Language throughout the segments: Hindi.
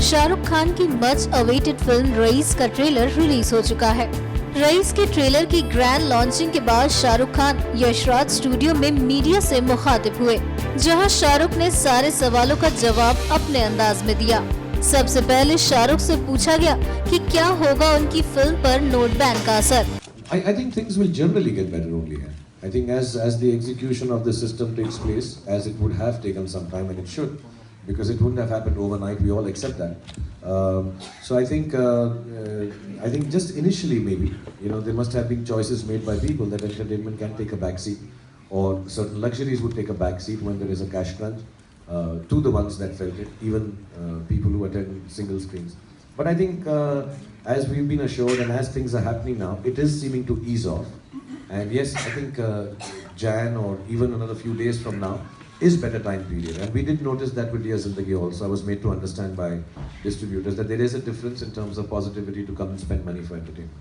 शाहरुख खान की मच अवेटेड फिल्म रईस का ट्रेलर रिलीज हो चुका है। रईस के ट्रेलर की ग्रैंड लॉन्चिंग के बाद शाहरुख खान यशराज स्टूडियो में मीडिया से मुखातिब हुए, जहां शाहरुख ने सारे सवालों का जवाब अपने अंदाज में दिया। सबसे पहले शाहरुख से पूछा गया कि क्या होगा उनकी फिल्म पर नोट बैन का असर। I think things will generally get better only here. I think as the execution of the system takes place, as it would have taken some time, and it should, because it wouldn't have happened overnight. We all accept that. So I think just initially maybe, there must have been choices made by people that entertainment can take a back seat, or certain luxuries would take a back seat when there is a cash crunch to the ones that felt it, even people who attend single screens. But I think as we've been assured and as things are happening now, it is seeming to ease off. And yes, I think Jan or even another few days from now is better time period. And we did notice that with Dear Zindagi also. I was made to understand by distributors that there is a difference in terms of positivity to come and spend money for entertainment.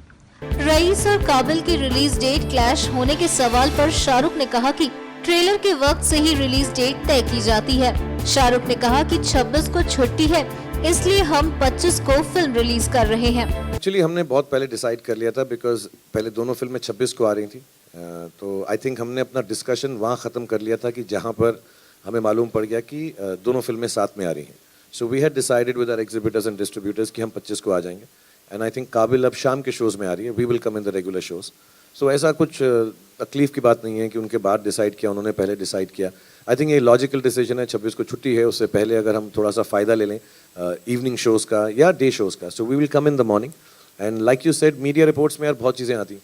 Rice और काबिल की रिलीज डेट क्लैश होने के सवाल पर शाहरुख ने कहा कि ट्रेलर के वक्त से ही रिलीज डेट तय की जाती है। शाहरुख ने कहा कि 26 को छुट्टी है, इसलिए हम 25 को फिल्म रिलीज कर रहे हैं। एक्चुअली हमने बहुत पहले डिसाइड कर लिया था, बिकॉज पहले दोनों फिल्में 26 को आ रही थी। तो आई थिंक हमने अपना डिस्कशन वहाँ ख़त्म कर लिया था कि जहाँ पर हमें मालूम पड़ गया कि दोनों फिल्में साथ में आ रही हैं। So we had decided with our exhibitors and distributors कि हम 25 को आ जाएंगे। एंड आई थिंक काबिल अब शाम के शोज़ में आ रही है। We will come in the regular shows. So ऐसा कुछ तकलीफ की बात नहीं है कि उनके बाद डिसाइड किया, उन्होंने पहले डिसाइड किया। आई थिंक ये लॉजिकल डिसीजन है। 26 को छुट्टी है, उससे पहले अगर हम थोड़ा सा फ़ायदा ले लें इवनिंग शोज़ का या डे शोज़ का, so we will come in the morning. And like you said, media reports में यार बहुत चीज़ें आती।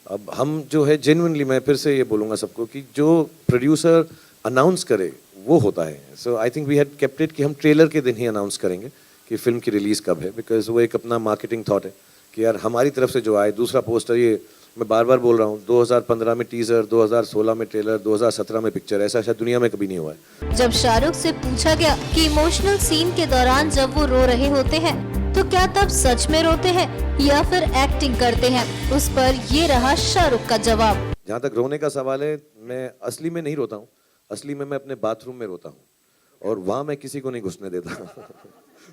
अब हम जो है जेन्युइनली, मैं फिर से ये बोलूँगा सबको कि जो प्रोड्यूसर अनाउंस करे वो होता है। So I think we had kept it कि हम ट्रेलर के दिन ही अनाउंस करेंगे कि फिल्म की रिलीज़ कब है, बिकॉज वो एक अपना मार्केटिंग थॉट है कि यार हमारी तरफ से जो आए। दूसरा पोस्टर, ये मैं बार बार बोल रहा हूँ, 2015 में टीजर, 2016 में ट्रेलर, 2017 में पिक्चर, ऐसा शायद दुनिया में कभी नहीं हुआ है। जब शाहरुख से पूछा गया कि इमोशनल सीन के दौरान जब वो रो रहे होते हैं तो क्या तब सच में रोते हैं या फिर एक्टिंग करते हैं, उस पर ये रहा शाहरुख का जवाब। जहाँ तक रोने का सवाल है, मैं असली में नहीं रोता हूँ। असली में मैं अपने बाथरूम में रोता हूँ और वहाँ मैं किसी को नहीं घुसने देता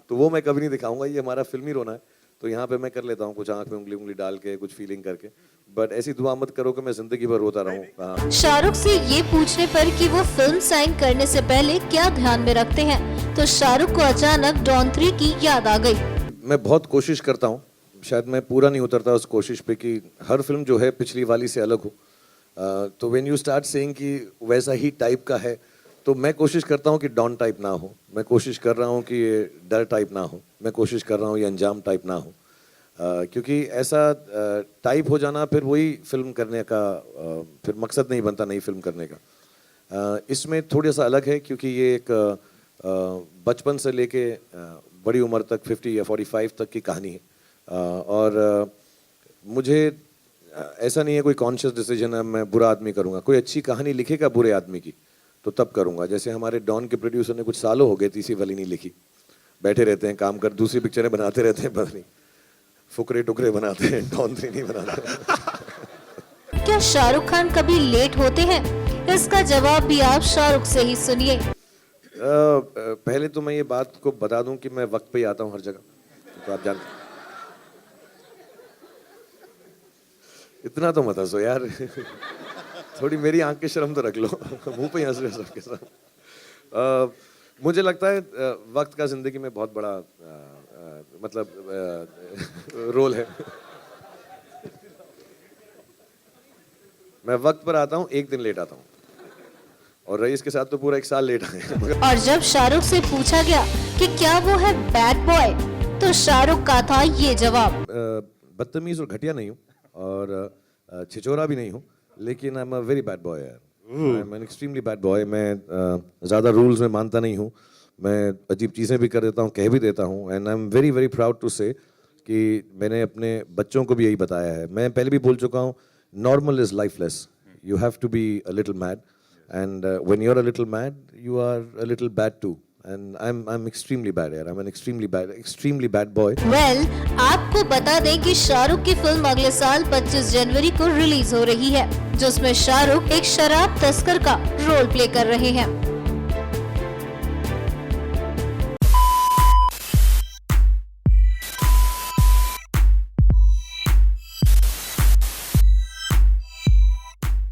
तो वो मैं कभी नहीं दिखाऊंगा। ये हमारा फिल्मी रोना है, तो यहाँ पे मैं कर लेता हूँ कुछ आंख में उंगली डाल के, कुछ फीलिंग करके। बट ऐसी दुआ मत करो कि मैं जिंदगी भर रोता रहूँ। शाहरुख से ये पूछने पर कि वो फिल्म साइन करने से पहले क्या ध्यान में रखते हैं, तो शाहरुख को अचानक डॉन 3 की याद आ गई। मैं बहुत कोशिश करता हूँ, शायद मैं पूरा नहीं उतरता उस कोशिश पे कि हर फिल्म जो है पिछली वाली से अलग हो। तो व्हेन यू स्टार्ट सेइंग कि वैसा ही टाइप का है, तो मैं कोशिश करता हूँ कि डॉन टाइप ना हो। मैं कोशिश कर रहा हूँ कि ये डर टाइप ना हो। मैं कोशिश कर रहा हूँ ये अंजाम टाइप ना हो। क्योंकि ऐसा टाइप हो जाना फिर वही फिल्म करने का फिर मकसद नहीं बनता, नई फिल्म करने का। इसमें थोड़ा सा अलग है, क्योंकि ये एक बचपन से लेके बड़ी उम्र तक 50 या 45 तक की कहानी है। और मुझे ऐसा नहीं है कोई कॉन्शियस डिसीजन है मैं बुरा आदमी करूँगा। कोई अच्छी कहानी लिखेगा बुरे आदमी की तो तब करूँगा। जैसे हमारे डॉन के प्रोड्यूसर ने कुछ सालों हो गए तीसरी वाली नहीं लिखी, बैठे रहते हैं, काम कर, दूसरी पिक्चरें बनाते रहते हैं, पता नहीं फुकरे टुकरे बनाते हैं, डॉन 3 नहीं बनाते। क्या शाहरुख खान कभी लेट होते हैं? इसका जवाब भी आप शाहरुख से ही सुनिए। पहले तो मैं ये बात को बता दूं कि मैं वक्त पे ही आता हूँ हर जगह, तो आप जानते। इतना तो मत हंसो यार थोड़ी मेरी आंख की शर्म तो रख लो मुंह पे हंस रहे हो सबके साथ। मुझे लगता है वक्त का जिंदगी में बहुत बड़ा रोल है। मैं वक्त पर आता हूँ, एक दिन लेट आता हूँ, और रईस के साथ तो पूरा 1 साल लेट आए। और जब शाहरुख से पूछा गया कि क्या वो है बैड बॉय, तो शाहरुख का था ये जवाब। बदतमीज और घटिया नहीं हूँ और छिछोरा भी नहीं हूँ, लेकिन I am a very bad boy यार। I am an extremely bad boy. मैं ज़्यादा रूल्स में मानता नहीं हूँ। मैं अजीब चीज़ें भी कर देता हूँ, कह भी देता हूँ। And I am very very proud to say कि मैंने अपने बच्चों को भी यही बताया है। मैं पहले भी बोल चुका हूँ, normal is lifeless, you have to be a little mad, and when you're a little mad you are a little bad too, and I'm extremely bad here. I'm an extremely bad boy. Well, आपको बता दें कि शाहरुख की फिल्म अगले साल 25 जनवरी को रिलीज हो रही है, जिसमें शाहरुख एक शराब तस्कर का रोल प्ले कर रहे हैं।